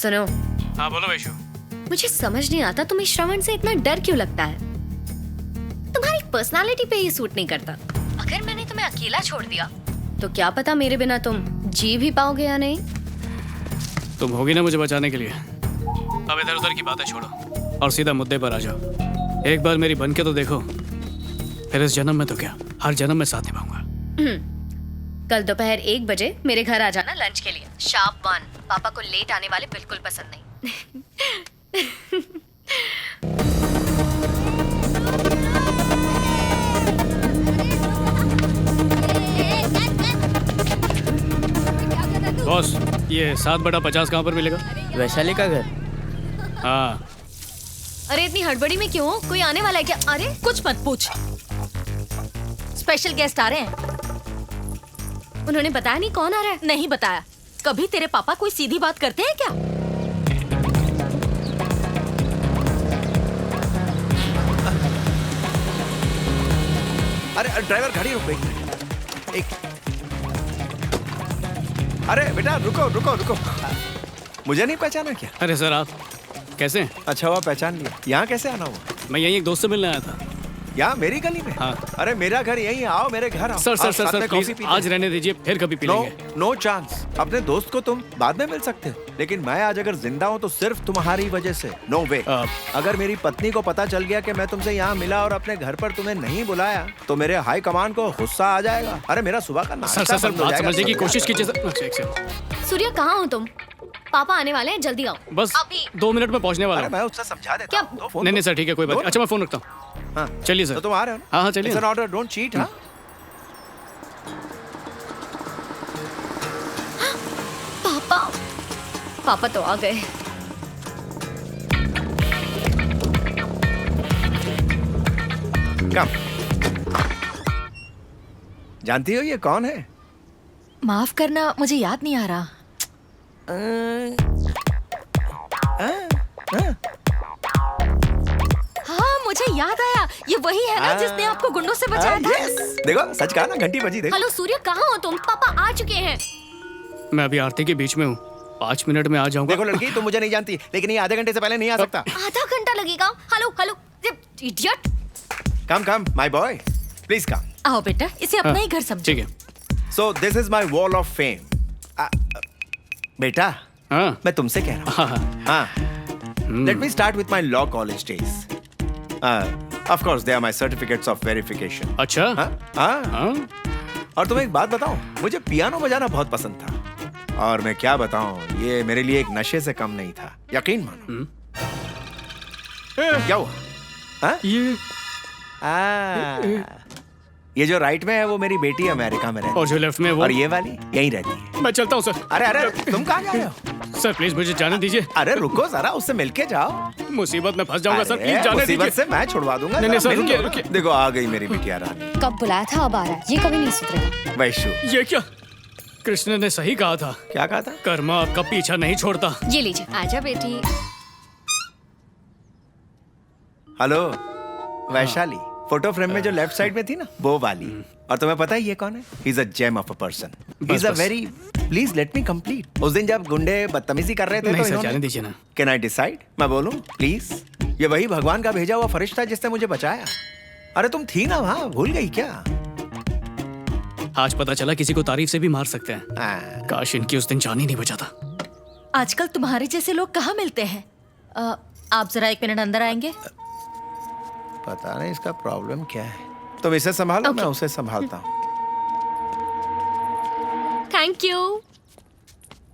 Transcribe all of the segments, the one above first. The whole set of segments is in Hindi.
सुनो, हाँ बोलो वैशु। मुझे समझ नहीं आता तुम्हें श्रवण से इतना डर क्यों लगता है। तुम्हारी पर्सनालिटी पे ये सूट नहीं करता। अगर मैंने तुम्हें अकेला छोड़ दिया तो क्या पता मेरे बिना तुम जी भी पाओगे या नहीं। तुम होगी ना मुझे बचाने के लिए। अब इधर उधर की बातें छोड़ो और सीधा मुद्दे पर आ जाओ। एक बार मेरी बन के तो देखो, फिर इस जन्म में तो क्या, हर जन्म में साथ निभाऊंगा। कल दोपहर 1 बजे मेरे घर आ जाना लंच के लिए। शार्प 1। पापा को लेट आने वाले बिल्कुल पसंद नहीं। बॉस, ये 7/50 कहाँ पर मिलेगा? वैशाली का घर। हाँ। अरे इतनी हड़बड़ी में क्यों? कोई आने वाला है क्या? अरे कुछ मत पूछ। स्पेशल गेस्ट आ रहे हैं। उन्होंने बताया नहीं कौन आ रहा है? नहीं बताया। कभी तेरे पापा कोई सीधी बात करते हैं क्या? अरे ड्राइवर गाड़ी रोक, एक अरे बेटा रुको रुको रुको, मुझे नहीं पहचाना क्या? अरे सर, आप कैसे हैं? अच्छा हुआ पहचान लिया। यहाँ कैसे आना हुआ? मैं यहीं एक दोस्त से मिलने आया था। यहाँ मेरी गली में? हाँ। अरे मेरा घर यहीं, आओ मेरे घर आओ। सर सर आओ, सर साथ सर में प्लीज कॉफी पी आज रहने दीजिए, फिर कभी पी नो लेंगे। No chance. अपने दोस्त को तुम बाद में मिल सकते हो, लेकिन मैं आज अगर जिंदा हूँ तो सिर्फ तुम्हारी वजह से। नो वे। अगर मेरी पत्नी को पता चल गया कि मैं तुमसे यहाँ मिला और अपने घर पर तुम्हें नहीं बुलाया तो मेरे हाई कमान को गुस्सा आ जाएगा। अरे मेरा सुबह का सर नाश्ता सर सर बंद हो बात जाएगा। समझने की कोशिश कीजिए सर। अच्छा, एक सेकंड। सूर्या कहाँ हो तुम? पापा आने वाले हैं, जल्दी आओ। बस अभी 2 मिनट में पहुंचने वाला अरे हूँ। मैं उससे समझा देता क्या? हूँ। दो फोन नहीं नहीं दो। सर, ठीक है, कोई बात दो। नहीं। अच्छा मैं फोन रखता हूँ। हाँ चलिए सर। तो तुम आ रहे हो? हाँ हाँ चलिए। It's an order, don't cheat. हाँ पापा तो आ गए। कम। जानती हो ये कौन है? माफ करना, मुझे याद नहीं आ रहा। हाँ मुझे याद आया, ये वही है ना जिसने आपको गुंडों से बचाया था। देखो सच कहा ना, घंटी बजी। देखो हेलो सूर्या, कहाँ हो तुम? पापा आ चुके हैं। मैं अभी आरती के बीच में हूँ, 5 मिनट में आ जाऊंगा। देखो लड़की, तुम मुझे नहीं जानती, लेकिन ये आधे घंटे से पहले नहीं आ सकता। आधा घंटा लगेगा? Hello hello idiot. Come come my boy, please come. आओ बेटा, इसे अपना ही घर समझो। ठीक है। So this is my wall of fame. बेटा हाँ मैं तुमसे कह रहा हूँ। हाँ let me start with my law college days. Of course they are my certificates of verification. अच्छा। हाँ। हाँ और तुम्हें एक बात बताऊं, मुझे पियानो बजाना बहुत पसंद था, और मैं क्या बताऊं, ये मेरे लिए एक नशे से कम नहीं था, यकीन मानो। क्या हुआ? हाँ? ये जो राइट में है वो मेरी बेटी अमेरिका में रहती है, और जो लेफ्ट में वो, और ये वाली यहीं रहती है। मैं चलता हूँ सर। अरे अरे तुम कहाँ जा रहे हो? सर प्लीज मुझे जाने दीजिए। अरे रुको जरा, उससे मिलके जाओ। मुसीबत में फंस जाऊंगा सर, अरे, प्लीज जाने मुसीबत दीजिए। से मैं छुड़वा दूंगा। नहीं, नहीं, जरा सर, मिल लो रुकिए, ना। रुकिए। देखो आ गई मेरी बिटिया रानी। कब बुलाया था अब आ रहा है, ये कभी नहीं सुधरेगा। वैशु। ये क्या? कृष्ण ने सही कहा था, क्या कहा था? कर्मा आपका पीछा नहीं छोड़ता। ये लीजिए। आजा बेटी। हेलो वैशाली, फोटो फ्रेम में जो लेफ्ट साइड में थी ना, वो वाली। और तुम्हें पता है ये कौन है? He is a gem of a person. He is a bus. Very, please let me complete. उस दिन जब गुंडे बदतमीजी कर रहे थे नहीं तो सर, जाने दीजिए ना। Can I decide? मैं बोलूं प्लीज? ये वही भगवान का भेजा हुआ फरिश्ता जिसने मुझे बचाया। अरे तुम थी ना वहां, भूल गई क्या? आज पता चला किसी को तारीफ से भी मार सकते हैं। काश इनकी उस दिन जान ही नहीं बचा था। आजकल तुम्हारे जैसे लोग कहाँ मिलते हैं? आप जरा 1 मिनट अंदर आएंगे? पता नहीं इसका प्रॉब्लम क्या है। तुम इसे संभालो, मैं उसे संभालता हूँ। Thank you.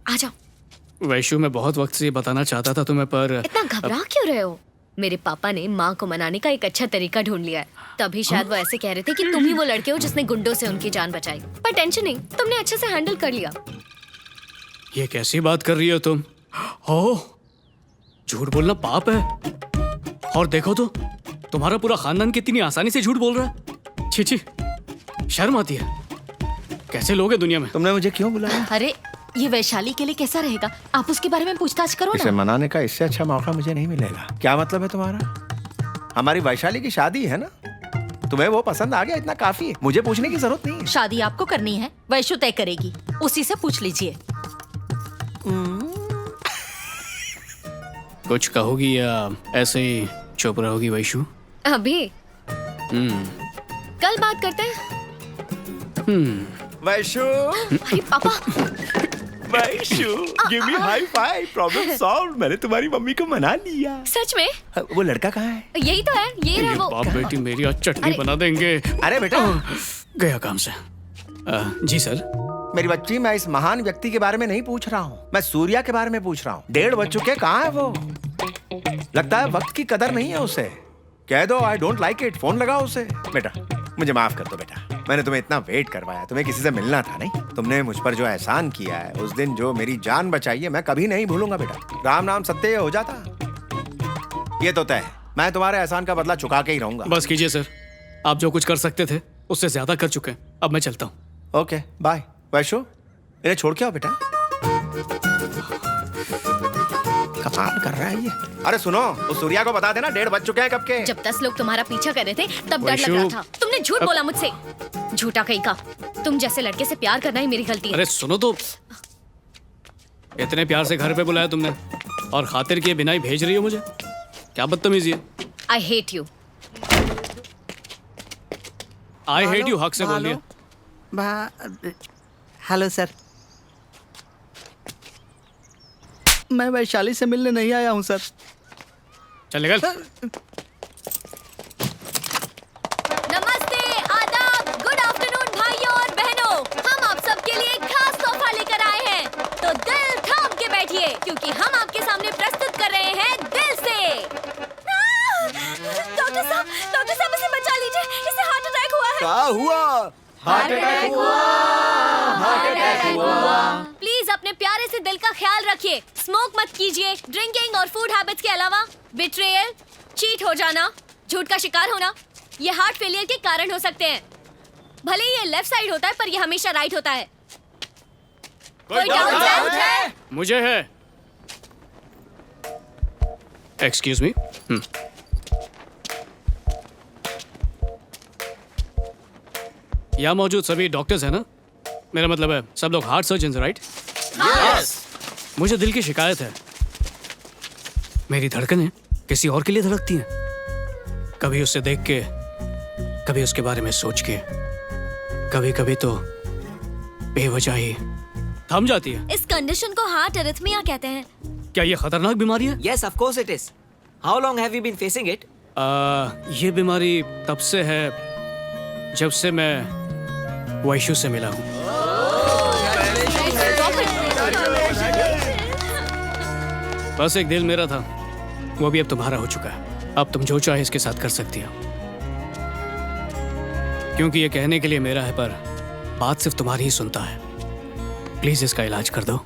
आ जाओ। वैशु, मैं बहुत वक्त से ये बताना चाहता था तुम्हें, पर इतना घबरा क्यों रहे हो? मेरे पापा ने माँ को मनाने का एक अच्छा तरीका ढूंढ लिया है। तभी शायद वो ऐसे कह रहे थे कि तुम ही वो लड़के हो जिसने गुंडों से उनकी जान बचाई। पर टेंशन नहीं, तुमने अच्छे से हैंडल कर लिया। ये कैसी बात कर रही हो तुम? हो, झूठ बोलना पाप है। और देखो तो, तुम्हारा पूरा खानदान कितनी आसानी से झूठ बोल रहा है। छी छी, शर्म आती है। कैसे लोग हैं दुनिया में? तुमने मुझे क्यों बुलाया? अरे ये वैशाली के लिए कैसा रहेगा? आप उसके बारे में पूछताछ करो इसे ना। मनाने का इससे अच्छा मौका मुझे नहीं मिलेगा। क्या मतलब है तुम्हारा? हमारी वैशाली की शादी है ना, तुम्हें वो पसंद आ गया, इतना काफी है। मुझे पूछने की जरूरत नहीं है। शादी आपको करनी है, वैशु तय करेगी, उसी से पूछ लीजिए। कुछ कहोगी या ऐसे ही चुप रहोगी वैशु? अभी हम्म कल बात करते हैं। वैशु, अरे पापा, Vaishu, give me high five, problem solve. मैंने तुम्हारी मम्मी को मना लिया। सच में? वो लड़का कहाँ है? यही तो है, ये रहा वो। बाप बेटी मेरी आज चटनी अरे- बना देंगे। अरे बेटा, गया काम से। जी सर। मेरी बच्ची, मैं इस महान व्यक्ति के बारे में नहीं पूछ रहा हूँ, मैं सूर्या के बारे में पूछ रहा हूँ। 1:30 बज चुके, कहाँ है वो? लगता है वक्त की कदर नहीं है उसे। कह दो I don't like it, phone लगाओ उसे। बेटा मुझे माफ कर दो बेटा, मैंने तुम्हें इतना वेट करवाया, तुम्हें किसी से मिलना था नहीं? तुमने मुझ पर जो एहसान किया है, उस दिन जो मेरी जान बचाई है, मैं कभी नहीं भूलूंगा बेटा। राम नाम सत्य हो जाता, ये तो तय है। मैं तुम्हारे एहसान का बदला चुका के ही रहूंगा। बस कीजिए सर, आप जो कुछ कर सकते थे उससे ज्यादा कर चुके हैं। अब मैं चलता हूँ। Okay bye. वैशु, इन्हें छोड़ के आओ बेटा। कमाल कर रहा है ये। अरे सुनो, उस सूर्या को बता देना 1:30 बज चुके हैं कब के। जब 10 लोग तुम्हारा पीछा कर रहे थे तब डर लग वैशु, रहा था। तुमने झूठ बोला मुझसे, झूठा कहीं का। तुम जैसे लड़के से प्यार करना ही मेरी गलती है। अरे सुनो तो, इतने प्यार से घर पे बुलाया तुमने और खातिर किए बिना ही भेज रही हो मुझे? क्या बदतमीजी है। I hate you. I hate you हक से बोल दिया। हेलो सर, मैं वैशाली से मिलने नहीं आया हूँ सर। चल निकल। नमस्ते, आदाब, गुड आफ्टरनून भाइयों और बहनों। हम आप सबके लिए एक खास तोहफा लेकर आए हैं, तो दिल थाम के बैठिए क्योंकि हम आपके सामने प्रस्तुत कर रहे हैं दिल से। डॉक्टर साहब इसे बचा लीजिए, इसे हार्ट अटैक हुआ है। क्या हुआ? हार्ट अटैक हुआ। प्लीज अपने प्यारे से दिल का ख्याल रखिए। स्मोक मत कीजिए। ड्रिंकिंग और फूड हैबिट्स के अलावा बिट्रेयल, चीट हो जाना, झूठ का शिकार होना, ये हार्ट फेलियर के कारण हो सकते हैं। भले ही ये लेफ्ट साइड होता है पर ये हमेशा राइट होता है। कोई डाउट है? मुझे है। Excuse me. यहाँ मौजूद सभी डॉक्टर्स हैं ना? मेरा मतलब है सब लोग हार्ट सर्जन, राइट? मुझे दिल की शिकायत है। मेरी धड़कनें किसी और के लिए धड़कती हैं। कभी उसे देख के, कभी उसके बारे में सोच के, कभी कभी तो बेवजह ही थम जाती है। इस कंडीशन को हार्ट एरिथमिया कहते हैं। क्या ये खतरनाक बीमारी है? Yes, of course it is. How long have you been facing it? ये बीमारी तब से है जब से मैं वैशु से मिला हूँ। बस एक दिल मेरा था, वो भी अब तुम्हारा हो चुका है। अब तुम जो चाहे इसके साथ कर सकती हो, क्योंकि ये कहने के लिए मेरा है पर बात सिर्फ तुम्हारी ही सुनता है। प्लीज इसका इलाज कर दो।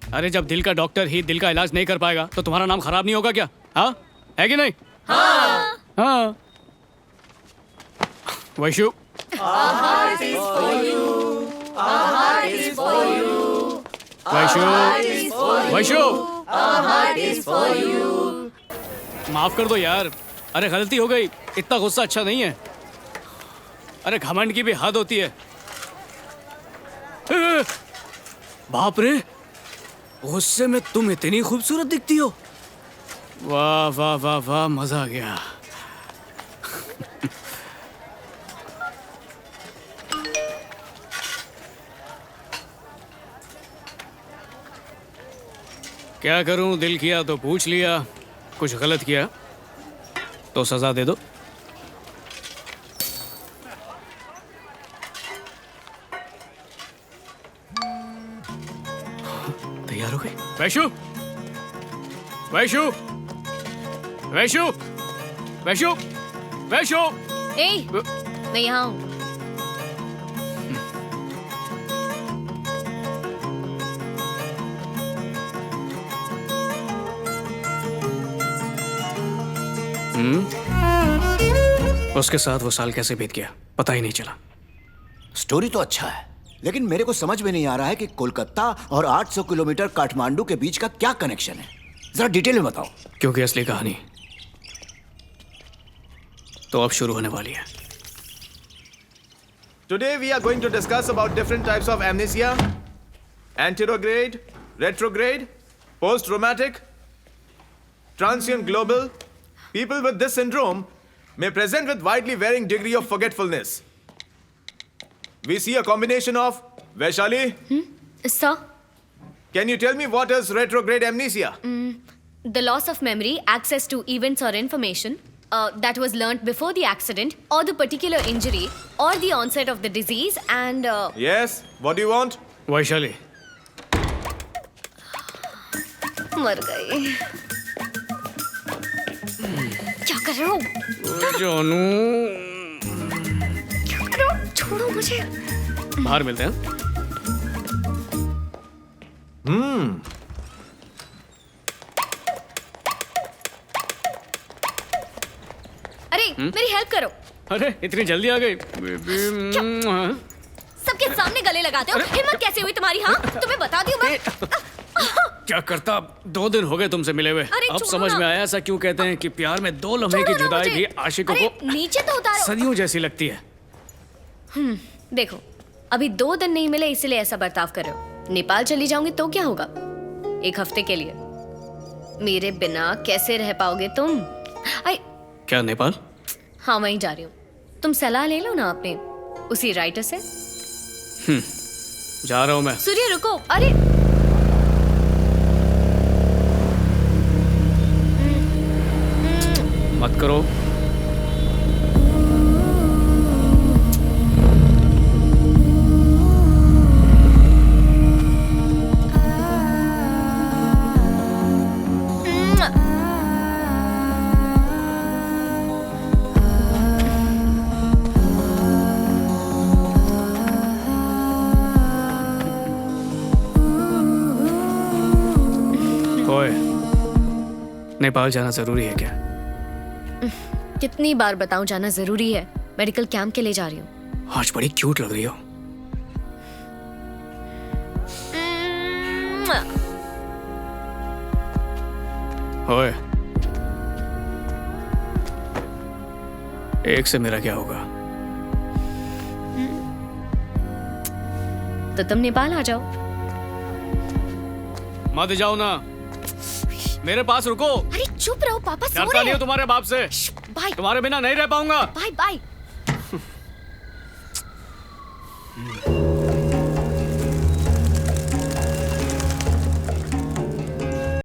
अरे जब दिल का डॉक्टर ही दिल का इलाज नहीं कर पाएगा तो तुम्हारा नाम खराब नहीं होगा क्या? हाँ है कि नहीं? हाँ। वैशु, वैशु, माफ कर दो यार। अरे गलती हो गई, इतना गुस्सा अच्छा नहीं है। अरे घमंड की भी हद होती है। बाप रे, गुस्से में तुम इतनी खूबसूरत दिखती हो। वाह वाह वाह वाह, मजा आ गया। क्या करूं, दिल किया तो पूछ लिया, कुछ गलत किया तो सजा दे दो। तैयार हो गए? वैशु, वैशु, वैशु, वैशु, वैशु। ए, मैं यहाँ हूँ। उसके साथ वो साल कैसे बीत गया पता ही नहीं चला। स्टोरी तो अच्छा है, लेकिन मेरे को समझ में नहीं आ रहा है कि कोलकाता और 800 किलोमीटर काठमांडू के बीच का क्या कनेक्शन है। जरा डिटेल में बताओ। क्योंकि असली कहानी तो अब शुरू होने वाली है। Today we are going to discuss about different types of amnesia: anterograde, retrograde, post-traumatic, transient global, people with this syndrome may present with widely varying degree of forgetfulness. We see a combination of Vaishali. Sir, Can you tell me what is retrograde amnesia? the loss of memory, access to events or information that was learnt before the accident or the particular injury or the onset of the disease and Yes. What do you want? Vaishali मर गए। क्या कर रहे हो? जानू क्या कर रहे हो? छोड़ो मुझे। बाहर मिलते हैं। अरे मेरी हेल्प करो। अरे इतनी जल्दी आ गई बेबी। सबके सामने गले लगाते हो। हिम्मत कैसे हुई तुम्हारी? हाँ, तुम्हें बता दूं मैं। क्या करता, 2 दिन हो गए तुमसे मिले हुए। अरे अब छोड़ो समझ ना। में आया ऐसा क्यों कहते हैं कि प्यार में 2 लम्हे की छोड़ो ना जुदाई मुझे। भी आशिकों अरे, को नीचे तो उतारो। सदियों जैसी लगती है। देखो, अभी 2 दिन नहीं मिले इसलिए ऐसा बर्ताव कर रहे हो। नेपाल चली जाऊंगी तो क्या होगा? 1 हफ्ते के लिए मेरे बिना कैसे रह पाओगे तुम? क्या नेपाल? हाँ, वहीं जा रही हूँ। तुम सलाह ले लो ना अपने उसी राइटर से। जा रहा हूँ मैं। सूर्य रुको। अरे मत करो। ओए, नेपाल जाना जरूरी है क्या? कितनी बार बताऊं जाना जरूरी है। मेडिकल कैंप के लिए जा रही हूँ। आज बड़ी क्यूट लग रही हो। ओए, एक से मेरा क्या होगा? तो तुम नेपाल आ जाओ। मत जाओ ना, मेरे पास रुको। अरे चुप रहो, पापा सो डरता रहे नहीं हो हैं। तुम्हारे बाप से। बाय तुम्हारे बिना नहीं रह पाऊंगा। Bye bye.